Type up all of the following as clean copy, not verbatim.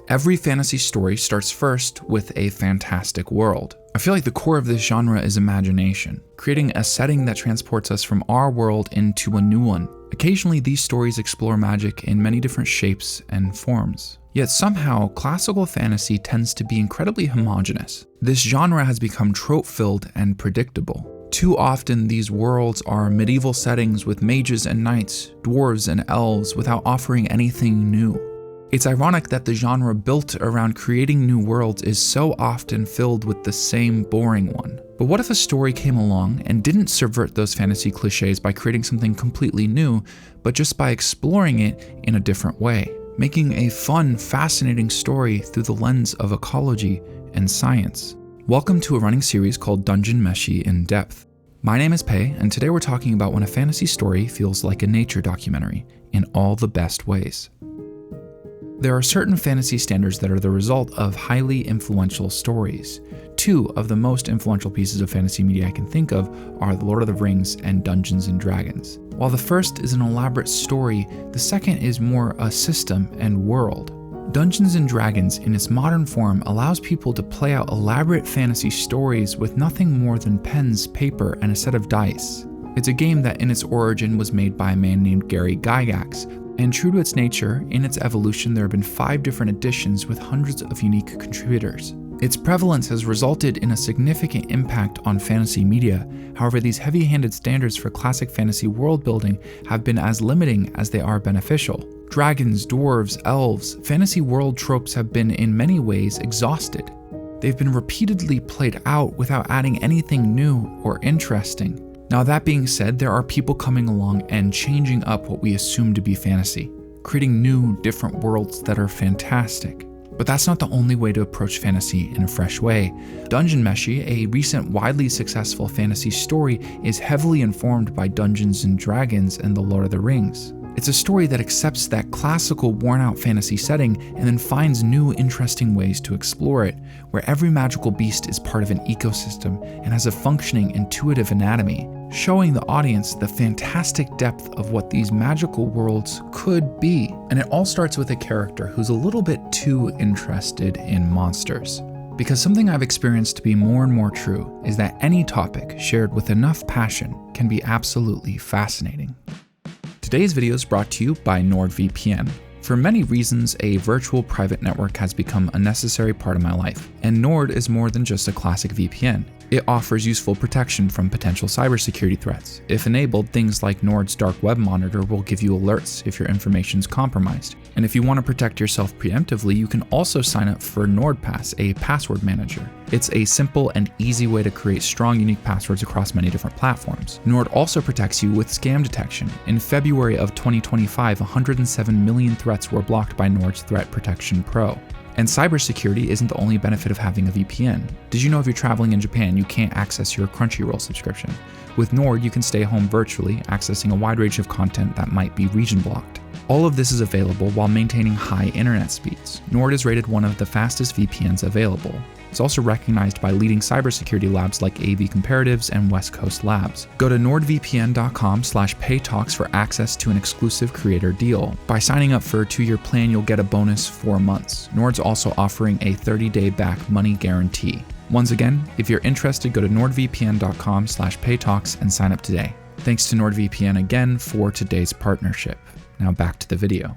Every fantasy story starts first with a fantastic world. I feel like the core of this genre is imagination, creating a setting that transports us from our world into a new one. Occasionally, these stories explore magic in many different shapes and forms. Yet somehow, classical fantasy tends to be incredibly homogeneous. This genre has become trope-filled and predictable. Too often, these worlds are medieval settings with mages and knights, dwarves and elves without offering anything new. It's ironic that the genre built around creating new worlds is so often filled with the same boring one. But what if a story came along and didn't subvert those fantasy cliches by creating something completely new, but just by exploring it in a different way, making a fun, fascinating story through the lens of ecology and science? Welcome to a running series called Dungeon Meshi in Depth. My name is Pei, and today we're talking about when a fantasy story feels like a nature documentary in all the best ways. There are certain fantasy standards that are the result of highly influential stories. Two of the most influential pieces of fantasy media I can think of are The Lord of the Rings and Dungeons & Dragons. While the first is an elaborate story, the second is more a system and world. Dungeons & Dragons in its modern form allows people to play out elaborate fantasy stories with nothing more than pens, paper, and a set of dice. It's a game that in its origin was made by a man named Gary Gygax, and true to its nature, in its evolution there have been 5 different editions with hundreds of unique contributors. Its prevalence has resulted in a significant impact on fantasy media. However, these heavy-handed standards for classic fantasy world building have been as limiting as they are beneficial. Dragons, dwarves, elves, fantasy world tropes have been in many ways exhausted. They've been repeatedly played out without adding anything new or interesting. Now that being said, there are people coming along and changing up what we assume to be fantasy, creating new, different worlds that are fantastic. But that's not the only way to approach fantasy in a fresh way. Dungeon Meshi, a recent widely successful fantasy story, is heavily informed by Dungeons & Dragons and The Lord of the Rings. It's a story that accepts that classical, worn-out fantasy setting and then finds new, interesting ways to explore it, where every magical beast is part of an ecosystem and has a functioning, intuitive anatomy, showing the audience the fantastic depth of what these magical worlds could be. And it all starts with a character who's a little bit too interested in monsters. Because something I've experienced to be more and more true is that any topic shared with enough passion can be absolutely fascinating. Today's video is brought to you by NordVPN. For many reasons, a virtual private network has become a necessary part of my life, and Nord is more than just a classic VPN. It offers useful protection from potential cybersecurity threats. If enabled, things like Nord's Dark Web Monitor will give you alerts if your information is compromised. And if you want to protect yourself preemptively, you can also sign up for NordPass, a password manager. It's a simple and easy way to create strong, unique passwords across many different platforms. Nord also protects you with scam detection. In February of 2025, 107 million threats were blocked by Nord's Threat Protection Pro. And cybersecurity isn't the only benefit of having a VPN. Did you know if you're traveling in Japan, you can't access your Crunchyroll subscription? With Nord, you can stay home virtually, accessing a wide range of content that might be region blocked. All of this is available while maintaining high internet speeds. Nord is rated one of the fastest VPNs available. It's also recognized by leading cybersecurity labs like AV Comparatives and West Coast Labs. Go to nordvpn.com/paytalks for access to an exclusive creator deal. By signing up for a 2-year plan, you'll get a bonus 4 months. Nord's also offering a 30-day back money guarantee. Once again, if you're interested, go to nordvpn.com/paytalks and sign up today. Thanks to NordVPN again for today's partnership. Now back to the video.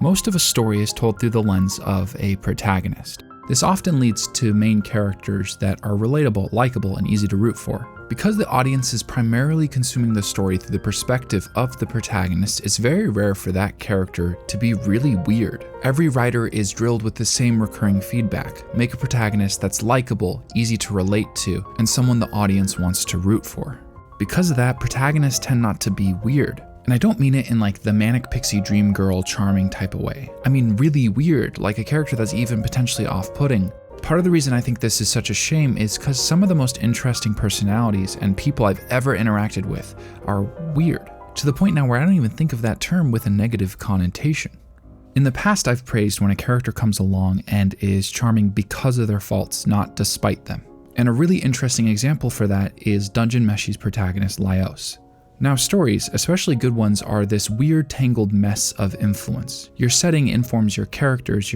Most of a story is told through the lens of a protagonist. This often leads to main characters that are relatable, likable, and easy to root for. Because the audience is primarily consuming the story through the perspective of the protagonist, it's very rare for that character to be really weird. Every writer is drilled with the same recurring feedback: make a protagonist that's likable, easy to relate to, and someone the audience wants to root for. Because of that, protagonists tend not to be weird. And I don't mean it in like the manic pixie dream girl charming type of way. I mean really weird, like a character that's even potentially off-putting. Part of the reason I think this is such a shame is because some of the most interesting personalities and people I've ever interacted with are weird, to the point now where I don't even think of that term with a negative connotation. In the past, I've praised when a character comes along and is charming because of their faults, not despite them. And a really interesting example for that is Dungeon Meshi's protagonist, Laios. Now stories, especially good ones, are this weird tangled mess of influence. Your setting informs your characters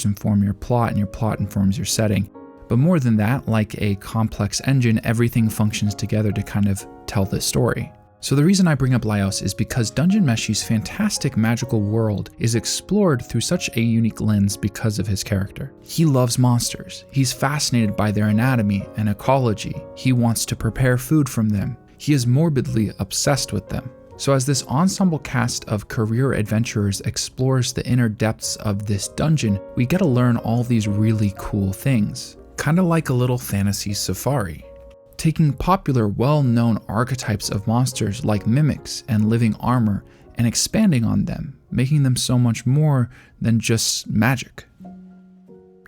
inform your plot, and your plot informs your setting. But more than that, like a complex engine, everything functions together to kind of tell the story. So the reason I bring up Laios is because Dungeon Meshi's fantastic magical world is explored through such a unique lens because of his character. He loves monsters. He's fascinated by their anatomy and ecology. He wants to prepare food from them. He is morbidly obsessed with them. So as this ensemble cast of career adventurers explores the inner depths of this dungeon, we get to learn all these really cool things. Kind of like a little fantasy safari. Taking popular, well-known archetypes of monsters like mimics and living armor and expanding on them, making them so much more than just magic.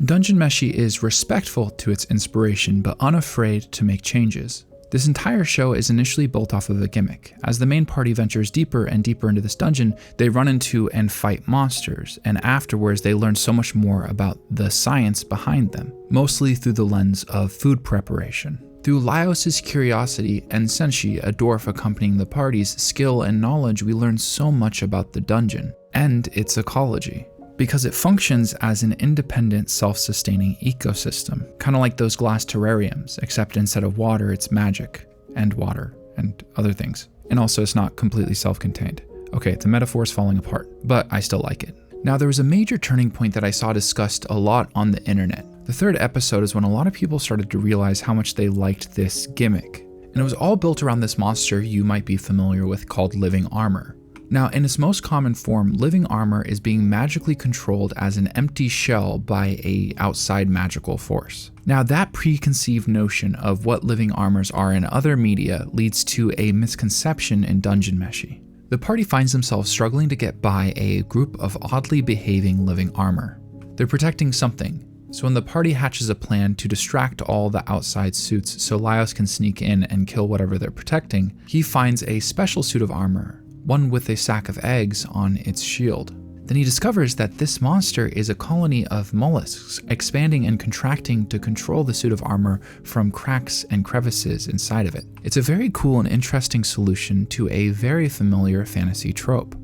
Dungeon Meshi is respectful to its inspiration but unafraid to make changes. This entire show is initially built off of a gimmick. As the main party ventures deeper and deeper into this dungeon, they run into and fight monsters, and afterwards they learn so much more about the science behind them, mostly through the lens of food preparation. Through Laios' curiosity and Senshi, a dwarf accompanying the party's skill and knowledge, we learn so much about the dungeon and its ecology, because it functions as an independent, self-sustaining ecosystem, kind of like those glass terrariums, except instead of water, it's magic and water and other things. And also it's not completely self-contained. Okay, the metaphor is falling apart, but I still like it. Now, there was a major turning point that I saw discussed a lot on the internet. The third episode is when a lot of people started to realize how much they liked this gimmick. And it was all built around this monster you might be familiar with called living armor. Now, in its most common form, living armor is being magically controlled as an empty shell by an outside magical force. Now, that preconceived notion of what living armors are in other media leads to a misconception in Dungeon Meshi. The party finds themselves struggling to get by a group of oddly behaving living armor. They're protecting something, so when the party hatches a plan to distract all the outside suits so Laios can sneak in and kill whatever they're protecting, he finds a special suit of armor, one with a sack of eggs on its shield. Then he discovers that this monster is a colony of mollusks, expanding and contracting to control the suit of armor from cracks and crevices inside of it. It's a very cool and interesting solution to a very familiar fantasy trope.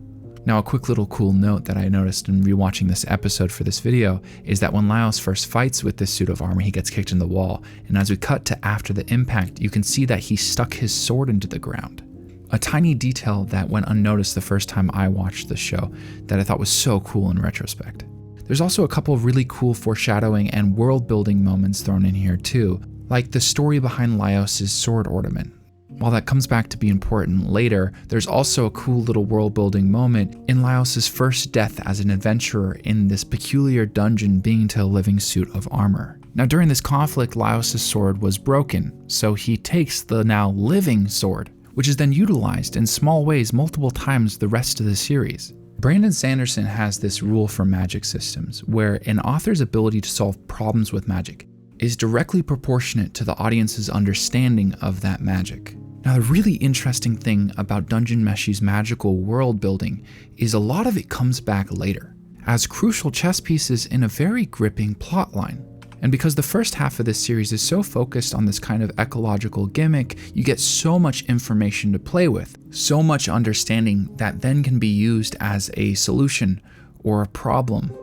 Now, a quick little cool note that I noticed in rewatching this episode for this video is that when Laios first fights with this suit of armor, he gets kicked in the wall, and as we cut to after the impact, you can see that he stuck his sword into the ground. A tiny detail that went unnoticed the first time I watched the show that I thought was so cool in retrospect. There's also a couple of really cool foreshadowing and world building moments thrown in here too, like the story behind Laios' sword ornament. While that comes back to be important later, there's also a cool little world building moment in Laios' first death as an adventurer in this peculiar dungeon being to a living suit of armor. Now, during this conflict, Laios' sword was broken, so he takes the now living sword, which is then utilized in small ways multiple times the rest of the series. Brandon Sanderson has this rule for magic systems, where an author's ability to solve problems with magic is directly proportionate to the audience's understanding of that magic. Now, the really interesting thing about Dungeon Meshi's magical world building is a lot of it comes back later, as crucial chess pieces in a very gripping plotline. And because the first half of this series is so focused on this kind of ecological gimmick, you get so much information to play with, so much understanding that then can be used as a solution or a problem.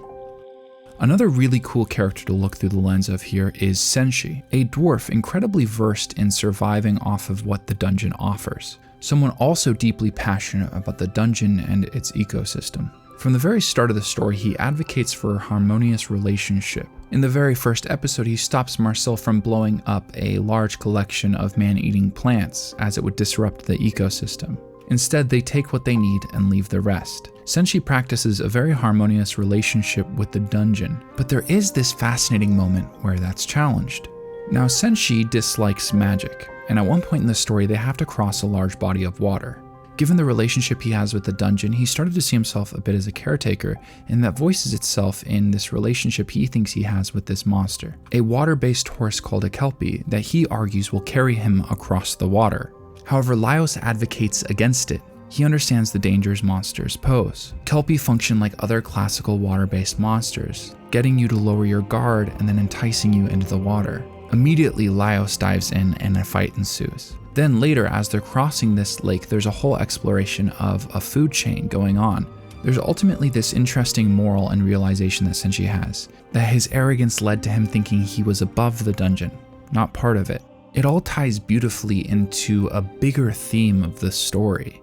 Another really cool character to look through the lens of here is Senshi, a dwarf incredibly versed in surviving off of what the dungeon offers. Someone also deeply passionate about the dungeon and its ecosystem. From the very start of the story, he advocates for a harmonious relationship. In the very first episode, he stops Marcel from blowing up a large collection of man-eating plants, as it would disrupt the ecosystem. Instead, they take what they need and leave the rest. Senshi practices a very harmonious relationship with the dungeon, but there is this fascinating moment where that's challenged. Now, Senshi dislikes magic, and at one point in the story, they have to cross a large body of water. Given the relationship he has with the dungeon, he started to see himself a bit as a caretaker, and that voices itself in this relationship he thinks he has with this monster, a water-based horse called a Kelpie that he argues will carry him across the water. However, Laios advocates against it. He understands the dangers monsters pose. Kelpie function like other classical water-based monsters, getting you to lower your guard and then enticing you into the water. Immediately, Laios dives in and a fight ensues. Then later, as they're crossing this lake, there's a whole exploration of a food chain going on. There's ultimately this interesting moral and realization that Senshi has, that his arrogance led to him thinking he was above the dungeon, not part of it. It all ties beautifully into a bigger theme of the story,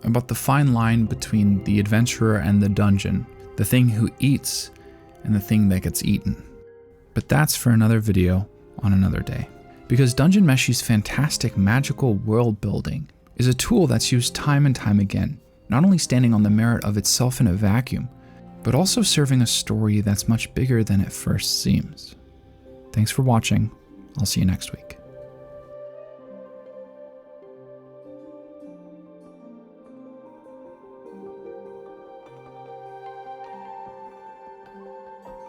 about the fine line between the adventurer and the dungeon, the thing who eats and the thing that gets eaten. But that's for another video on another day. Because Dungeon Meshi's fantastic magical world building is a tool that's used time and time again, not only standing on the merit of itself in a vacuum, but also serving a story that's much bigger than it first seems. Thanks for watching. I'll see you next week.